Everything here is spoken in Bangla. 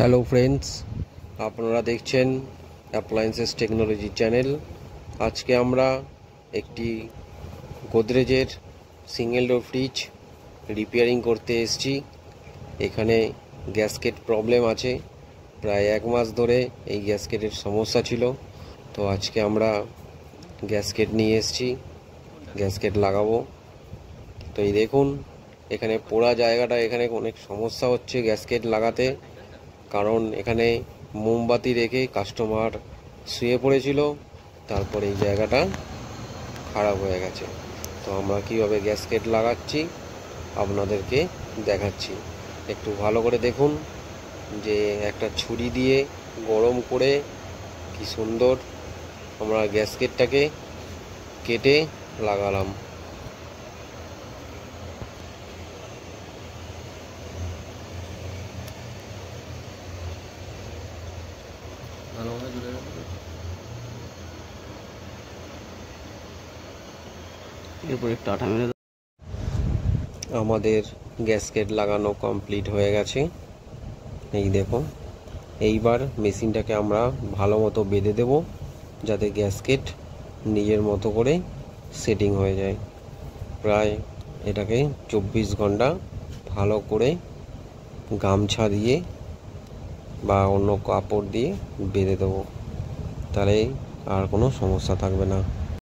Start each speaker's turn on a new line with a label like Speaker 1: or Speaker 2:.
Speaker 1: হ্যালো ফ্রেন্ডস, আপনারা দেখছেন অ্যাপ্লায়েন্সেস টেকনোলজি চ্যানেল। আজকে আমরা একটি গোদরেজের সিঙ্গেল ডোর ফ্রিজ রিপেয়ারিং করতে এসেছি। এখানে গ্যাসকেট প্রবলেম আছে, প্রায় 1 মাস ধরে এই গ্যাসকেটের সমস্যা ছিল। তো আজকে আমরা গ্যাসকেট নিয়ে এসেছি, গ্যাসকেট লাগাবো। তো এই দেখুন, এখানে পোড়া জায়গাটা, এখানে অনেক সমস্যা হচ্ছে গ্যাসকেট লাগাতে, কারণ এখানে মোমবাতি রেখে কাস্টমার শুয়ে পড়েছিল, তারপরে এই জায়গাটা খারাপ হয়ে গেছে। তো আমরা কীভাবে গ্যাসকেট লাগাচ্ছি আপনাদেরকে দেখাচ্ছি। একটু ভালো করে দেখুন যে একটা ছুরি দিয়ে গরম করে কি সুন্দর আমরা গ্যাসকেটটাকে কেটে লাগালাম।
Speaker 2: এরপরে টাটা মেরে
Speaker 1: আমাদের গ্যাসকেট লাগানো কমপ্লিট হয়ে গেছে। এই দেখো, এইবার মেশিনটাকে আমরা ভালো মতো বেঁধে দেব, যাতে গ্যাসকেট নিজের মতো করে সেটিং হয়ে যায়। প্রায় এটাকে 24 ঘন্টা ভালো করে গামছা দিয়ে বা অন্য কাপড় দিয়ে বেঁধে দেবো, তাহলে আর কোনো সমস্যা থাকবে না।